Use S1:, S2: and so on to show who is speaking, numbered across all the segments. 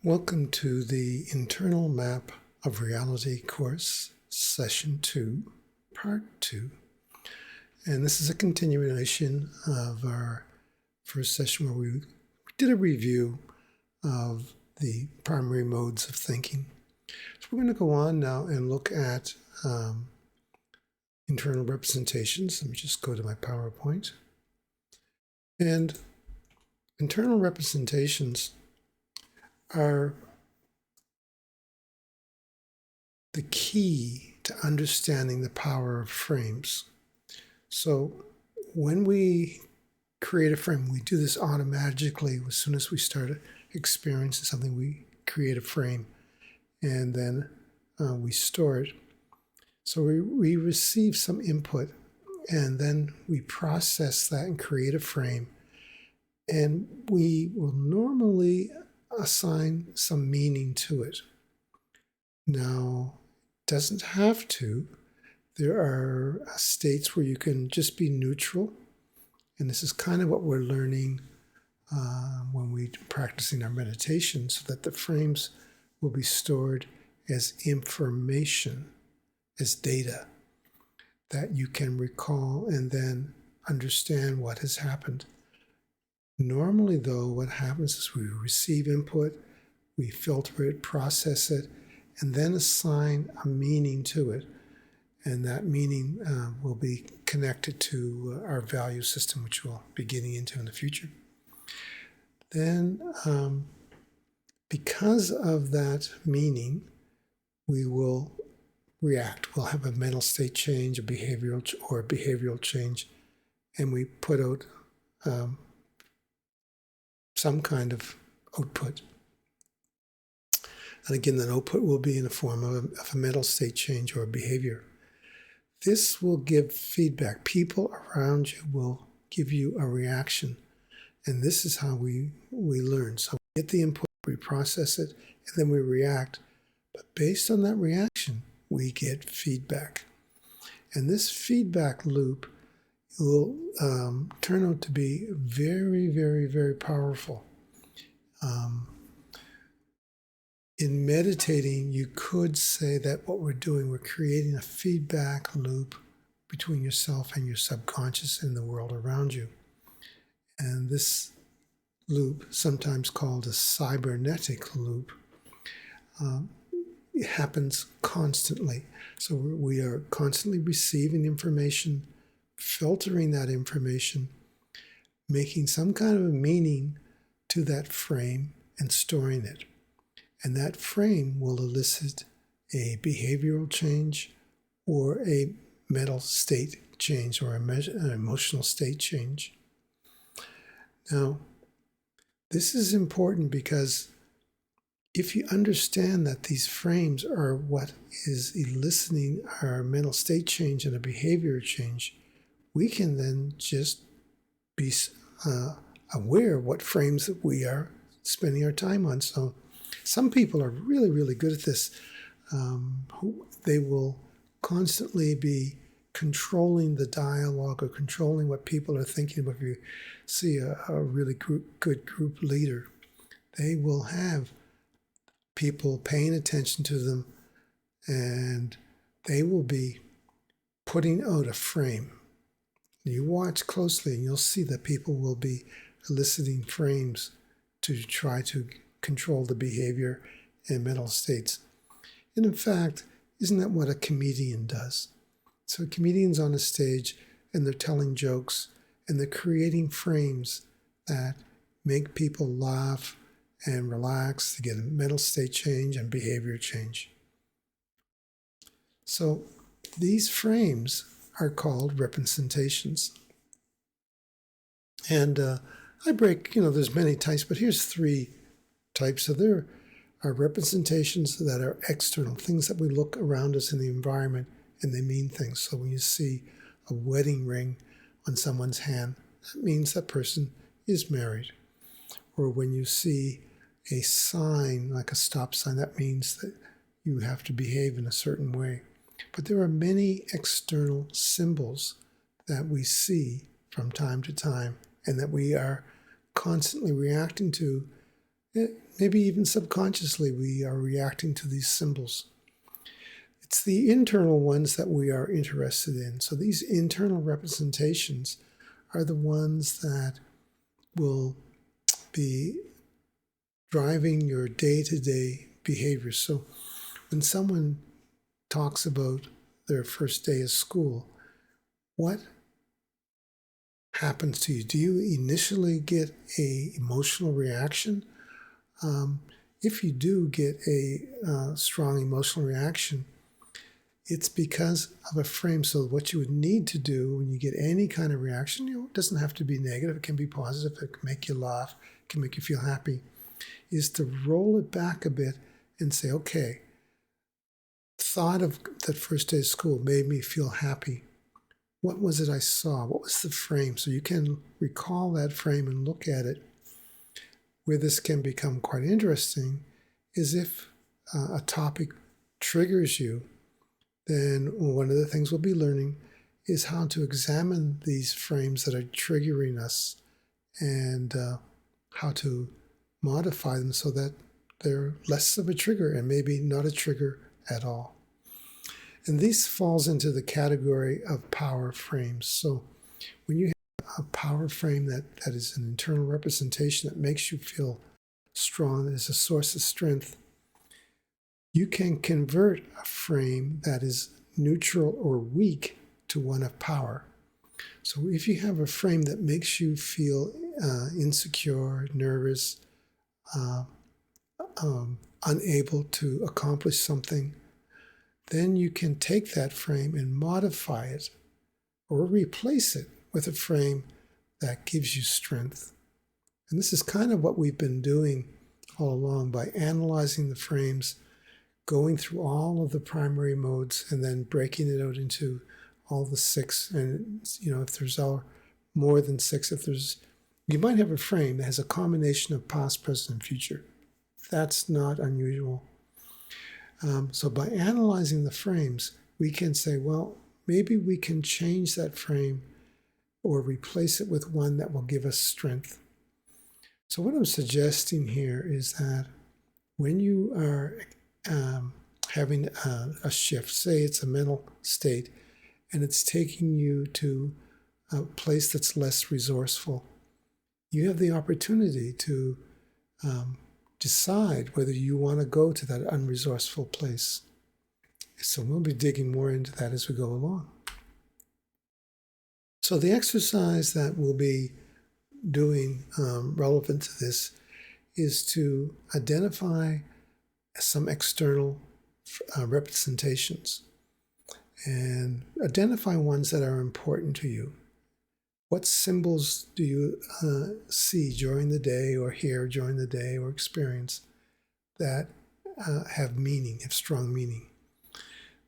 S1: Welcome to the Internal Map of Reality course, Session 2, Part 2. And this is a continuation of our first session where we did a review of the primary modes of thinking. So we're going to go on now and look at internal representations. Let me just go to my PowerPoint. And internal representations are the key to understanding the power of frames. So when we create a frame, we do this automatically. As soon as we start experiencing something, we create a frame and then we store it. So we receive some input and then we process that and create a frame. And we will normally assign some meaning to it. Now, it doesn't have to. There are states where you can just be neutral, and this is kind of what we're learning when we're practicing our meditation, so that the frames will be stored as information, as data that you can recall and then understand what has happened. Normally, though, what happens is we receive input, we filter it, process it, and then assign a meaning to it. And that meaning will be connected to our value system, which we'll be getting into in the future. Then, because of that meaning, we will react. We'll have a mental state change, a behavioral change, and we put out some kind of output. And again, that output will be in the form of a mental state change or a behavior. This will give feedback. People around you will give you a reaction. And this is how we learn. So we get the input, we process it, and then we react. But based on that reaction, we get feedback. And this feedback loop will turn out to be very, very, very powerful. In meditating, you could say that what we're doing, we're creating a feedback loop between yourself and your subconscious and the world around you. And this loop, sometimes called a cybernetic loop, it happens constantly. So we are constantly receiving information, filtering that information, making some kind of a meaning to that frame and storing it. And that frame will elicit a behavioral change or a mental state change or an emotional state change. Now, this is important because if you understand that these frames are what is eliciting our mental state change and a behavior change, we can then just be aware of what frames that we are spending our time on. So some people are really, really good at this. They will constantly be controlling the dialogue or controlling what people are thinking about. If you see a really good group leader, they will have people paying attention to them, and they will be putting out a frame. You watch closely and you'll see that people will be eliciting frames to try to control the behavior and mental states. And in fact, isn't that what a comedian does? So a comedian's on a stage and they're telling jokes and they're creating frames that make people laugh and relax to get a mental state change and behavior change. So these frames are called representations. And I break, there's many types, but here's 3 types. So there are representations that are external, things that we look around us in the environment and they mean things. So when you see a wedding ring on someone's hand, that means that person is married. Or when you see a sign, like a stop sign, that means that you have to behave in a certain way. But there are many external symbols that we see from time to time and that we are constantly reacting to. Maybe even subconsciously we are reacting to these symbols. It's the internal ones that we are interested in. So these internal representations are the ones that will be driving your day-to-day behavior. So when someone talks about their first day of school, what happens to you? Do you initially get an emotional reaction? If you do get a strong emotional reaction, it's because of a frame. So what you would need to do when you get any kind of reaction, it doesn't have to be negative. It can be positive. It can make you laugh. It can make you feel happy. Is to roll it back a bit and say, okay, thought of that first day of school made me feel happy. What was it I saw? What was the frame? So you can recall that frame and look at it. Where this can become quite interesting is if a topic triggers you, then one of the things we'll be learning is how to examine these frames that are triggering us and how to modify them so that they're less of a trigger and maybe not a trigger at all. And this falls into the category of power frames. So when you have a power frame that is an internal representation that makes you feel strong, that is a source of strength, you can convert a frame that is neutral or weak to one of power. So if you have a frame that makes you feel insecure, nervous, unable to accomplish something, then you can take that frame and modify it or replace it with a frame that gives you strength. And this is kind of what we've been doing all along by analyzing the frames, going through all of the primary modes and then breaking it out into all the 6. And, if there's more than 6, you might have a frame that has a combination of past, present, and future. That's not unusual. So by analyzing the frames, we can say, well, maybe we can change that frame or replace it with one that will give us strength. So what I'm suggesting here is that when you are having a shift, say it's a mental state, and it's taking you to a place that's less resourceful, you have the opportunity to decide whether you want to go to that unresourceful place. So we'll be digging more into that as we go along. So the exercise that we'll be doing relevant to this is to identify some external representations and identify ones that are important to you. What symbols do you see during the day or hear during the day or experience that have meaning, have strong meaning?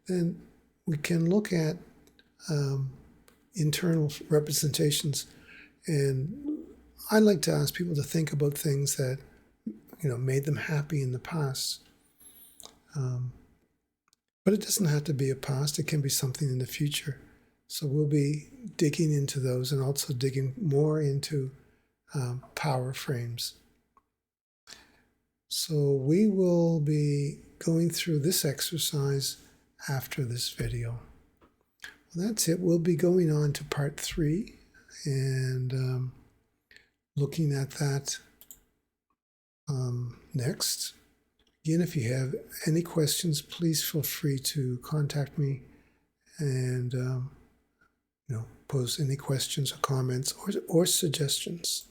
S1: Then we can look at internal representations, and I like to ask people to think about things that made them happy in the past. But it doesn't have to be a past, it can be something in the future. So we'll be digging into those and also digging more into power frames. So we will be going through this exercise after this video. Well, that's it. We'll be going on to part 3 and looking at that next. Again, if you have any questions, please feel free to contact me and pose any questions or comments or suggestions.